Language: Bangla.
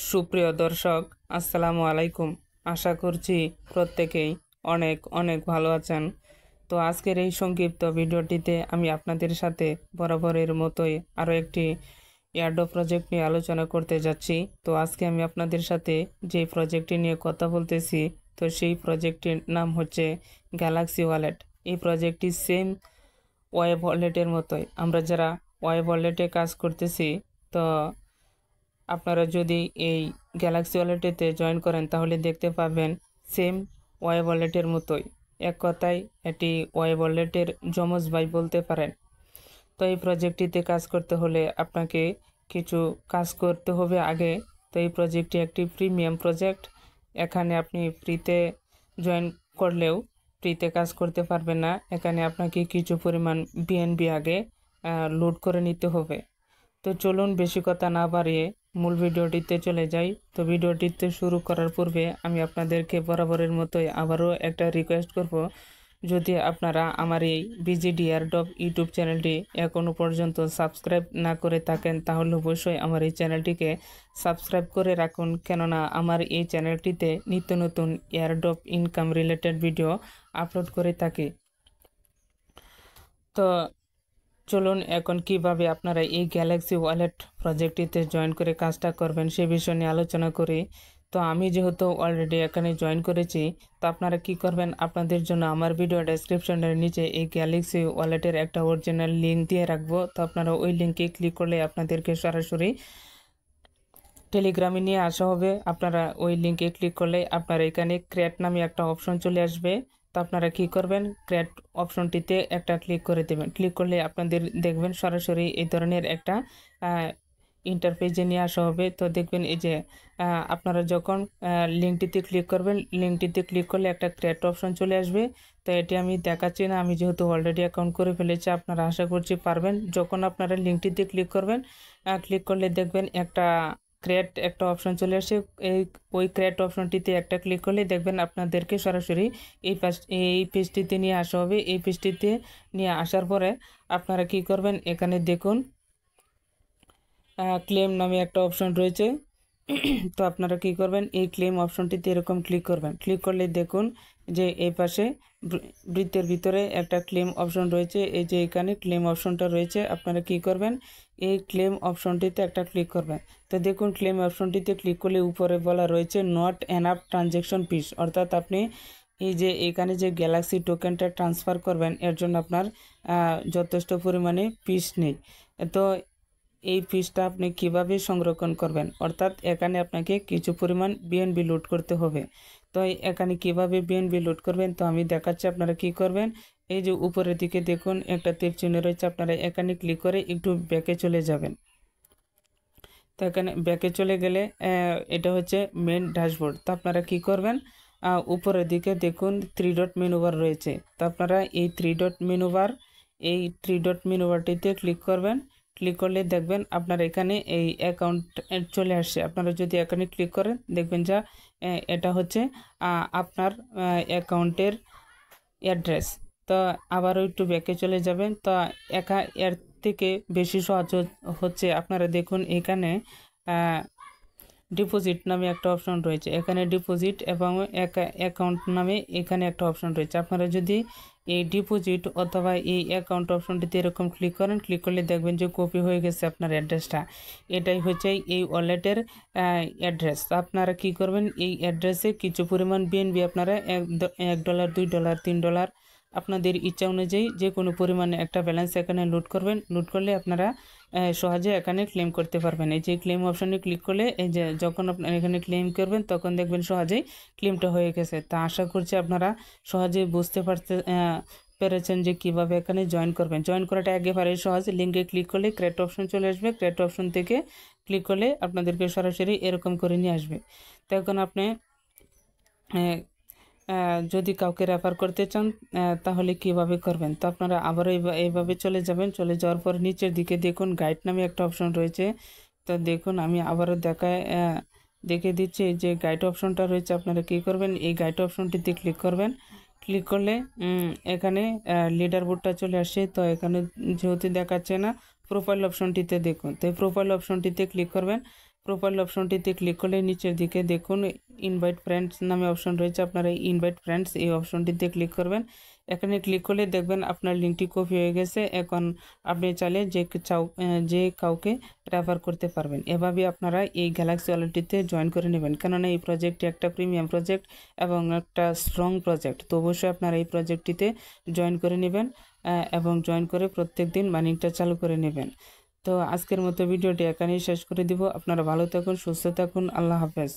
সুপ্রিয় দর্শক, আসসালামু আলাইকুম। আশা করছি প্রত্যেকেই অনেক অনেক ভালো আছেন। তো আজকের এই সংক্ষিপ্ত ভিডিওটিতে আমি আপনাদের সাথে বরাবরের মতোই আরও একটি এয়ারড্রপ প্রজেক্ট নিয়ে আলোচনা করতে যাচ্ছি। তো আজকে আমি আপনাদের সাথে যে প্রজেক্টটি নিয়ে কথা বলতেছি, তো সেই প্রজেক্টটির নাম হচ্ছে গ্যালাক্সি ওয়ালেট। এই প্রজেক্টটি সেম ওয়েব ওয়ালেটের মতোই। আমরা যারা ওয়েব ওয়ালেটে কাজ করতেছি, তো আপনারা যদি এই গ্যালাক্সি ওয়ালেটেতে জয়েন করেন তাহলে দেখতে পাবেন সেম ওয়েব ওয়ালেটের মতোই। এক কথায় এটি ওয়েব ওয়ালেটের যমজ ভাই বলতে পারেন। তো এই প্রজেক্টটিতে কাজ করতে হলে আপনাকে কিছু কাজ করতে হবে আগে। তো এই প্রজেক্টটি একটি প্রিমিয়াম প্রজেক্ট। এখানে আপনি ফ্রিতে জয়েন করলেও ফ্রিতে কাজ করতে পারবেন না। এখানে আপনাকে কিছু পরিমাণ বিএনবি আগে লোড করে নিতে হবে। তো চলুন বেশি কথা না বাড়িয়ে মূল ভিডিওটিতে চলে যাই। তো ভিডিওটিতে শুরু করার পূর্বে আমি আপনাদেরকে বরাবরের মতোই আবারও একটা রিকোয়েস্ট করব, যদি আপনারা আমার এই বিজিডি এয়ারড্রপ ইউটিউব চ্যানেলটি এখনও পর্যন্ত সাবস্ক্রাইব না করে থাকেন তাহলে অবশ্যই আমার এই চ্যানেলটিকে সাবস্ক্রাইব করে রাখুন, কেননা আমার এই চ্যানেলটিতে নিত্য নতুন airdrop income related video upload করে থাকি। তো চলুন এখন কিভাবে আপনারা এই গ্যালাক্সি ওয়ালেট প্রজেক্টটিতে জয়েন করে কাজটা করবেন সে বিষয় নিয়ে আলোচনা করি। তো আমি যেহেতু অলরেডি এখানে জয়েন করেছি, তো আপনারা কি করবেন, আপনাদের জন্য আমার ভিডিও ডেসক্রিপশনের নিচে এই গ্যালাক্সি ওয়ালেটের একটা অরিজিনাল লিঙ্ক দিয়ে রাখবো। তো আপনারা ওই লিঙ্কে ক্লিক করলে আপনাদেরকে সরাসরি টেলিগ্রামে নিয়ে আসা হবে। আপনারা ওই লিঙ্কে ক্লিক করলে আপনারা এখানে ক্রিয়েট নামে একটা অপশন চলে আসবে। তো আপনারা কি করবেন, ক্রিয়েট অপশনটিতে একটা ক্লিক করে দেবেন। ক্লিক করলে আপনাদের দেখবেন সরাসরি এই ধরনের একটা ইন্টারফেসে নিয়ে আসা হবে। তো দেখবেন এই যে আপনারা যখন লিঙ্কটিতে ক্লিক করবেন, লিঙ্কটিতে ক্লিক করলে একটা ক্রিয়েট অপশন চলে আসবে। তো এটি আমি দেখাচ্ছি না, আমি যেহেতু অলরেডি অ্যাকাউন্ট করে ফেলেছি, আপনারা আশা করছি পারবেন। যখন আপনারা লিঙ্কটিতে ক্লিক করবেন, ক্লিক করলে দেখবেন একটা ক্রিয়েট একটা অপশন চলে আসে। ওই ক্রিয়েট অপশনটিতে একটা ক্লিক করলে দেখবেন আপনাদেরকে সরাসরি এই পেজটিতে নিয়ে আসা হবে। এই পেজটিতে নিয়ে আসার পরে আপনারা কি করবেন, এখানে দেখুন ক্লেম নামে একটা অপশন রয়েছে। তো আপনারা কি করবেন, এই ক্লেম অপশনটিতে এরকম ক্লিক করবেন। ক্লিক করলে দেখুন যে এই পাশে বৃত্তের ভিতরে একটা ক্লেম অপশন রয়েছে। এই যে এখানে ক্লেম অপশনটা রয়েছে, আপনারা কি করবেন, এই ক্লেম অপশনটিতে একটা ক্লিক করবেন। তো দেখুন ক্লেম অপশনটিতে ক্লিক করলে উপরে বলা রয়েছে নট এনাফ ট্রানজ্যাকশন ফিস, অর্থাৎ আপনি এই যে এখানে যে গ্যালাক্সি টোকেনটা ট্রান্সফার করবেন এর জন্য আপনার যথেষ্ট পরিমাণে ফিস নেই। তো এই ফিসটা আপনি কিভাবে সংরক্ষণ করবেন, অর্থাৎ এখানে আপনাকে কিছু পরিমাণ বিএনবি লোড করতে হবে। তো এখানে কিভাবে বিএনবি লোড করবেন তো আমি দেখাচ্ছি। আপনারা কি করবেন, এই যে উপরের দিকে দেখুন একটা তীর চিহ্ন রয়েছে, আপনারা এখানে ক্লিক করে একটু ব্যাকে চলে যাবেন। তো এখানে ব্যাকে চলে গেলে এটা হচ্ছে মেন ড্যাশবোর্ড। তো আপনারা কি করবেন, উপরের দিকে দেখুন 3 ডট মেনু বার রয়েছে। তো আপনারা এই 3 ডট মেনু বারটিতে ক্লিক করবেন। ক্লিক করলে দেখবেন আপনার এখানে এই অ্যাকাউন্ট চলে আসছে। আপনারা যদি এখানে ক্লিক করেন দেখবেন যা এটা হচ্ছে আপনার অ্যাকাউন্টের অ্যাড্রেস। তো আবারও একটু ব্যাকে চলে যাবেন। তো এর থেকে বেশি সহজ হচ্ছে, আপনারা দেখুন এখানে ডিপোজিট নামে একটা অপশন রয়েছে। এখানে ডিপোজিট এবং অ্যাকাউন্ট নামে এখানে একটা অপশন রয়েছে। আপনারা যদি এই ডিপোজিট অথবা এই অ্যাকাউন্ট অপশনটিতে এরকম ক্লিক করেন, ক্লিক করলে দেখবেন যে কপি হয়ে গেছে আপনার অ্যাড্রেসটা। এটাই হচ্ছে এই ওয়ালেটের অ্যাড্রেস। আপনারা কি করবেন, এই অ্যাড্রেসে কিছু পরিমাণ বিএনবি আপনারা $1, $2, $3 আপনাদের ইচ্ছা অনুযায়ী যে কোনো পরিমাণে একটা ব্যালেন্স এখানে লোড করবেন। লোড করলে আপনারা সহজে এখানে ক্লেম করতে পারবেন। এই যে ক্লেম অপশনে ক্লিক করলে এই যে যখন আপনারা এখানে ক্লেম করবেন তখন দেখবেন সহজেই ক্লেমটা হয়ে গেছে। তা আশা করছি আপনারা সহজেই বুঝতে পেরেছেন যে কিভাবে এখানে জয়েন করবেন। জয়েন করাটা একেবারে সহজ। লিঙ্কে ক্লিক করলে ক্রিয়েট অপশন চলে আসবে। ক্রিয়েট অপশন থেকে ক্লিক করলে আপনাদেরকে সরাসরি এরকম করে নিয়ে আসবে। তো এখন আপনি যদি কাউকে রেফার করতে চান তাহলে কিভাবে করবেন, তো আপনারা আবারও এইভাবে চলে যাবেন। চলে যাওয়ার পর নিচের দিকে দেখুন গাইড নামে একটা অপশন রয়েছে। তো দেখুন আমি আবারও দেখে দিচ্ছি যে গাইড অপশনটা রয়েছে। আপনারা কি করবেন, এই গাইড অপশনটিতে ক্লিক করবেন। ক্লিক করলে এখানে লিডার বোর্ডটা চলে আসছে। তো এখানে যেহেতু দেখাচ্ছে না, প্রোফাইল অপশনটিতে দেখুন। তো এই প্রোফাইল অপশনটিতে ক্লিক করবেন। প্রোফাইল অপশনটিতে ক্লিক করলে নিচের দিকে দেখুন ইনভাইট ফ্রেন্ডস নামে অপশন রয়েছে। আপনারা এই ইনভাইট ফ্রেন্ডস এই অপশনটিতে ক্লিক করবেন। এখানে ক্লিক করলে দেখবেন আপনার লিঙ্কটি কপি হয়ে গেছে। এখন আপনি চাইলে যে কাউকে রেফার করতে পারবেন। এভাবে আপনারা এই গ্যালাক্সি ওয়ালেটটিতে জয়েন করে নেবেন, কেননা এই প্রজেক্টটি একটা প্রিমিয়াম প্রজেক্ট এবং একটা স্ট্রং প্রজেক্ট। তো অবশ্যই আপনারা এই প্রজেক্টটিতে জয়েন করে নেবেন এবং জয়েন করে প্রত্যেক দিন মাইনিংটা চালু করে নেবেন। তো আজকের মতো ভিডিওটি এখানেই শেষ করে দিব। আপনারা ভালো থাকুন, সুস্থ থাকুন। আল্লাহ হাফেজ।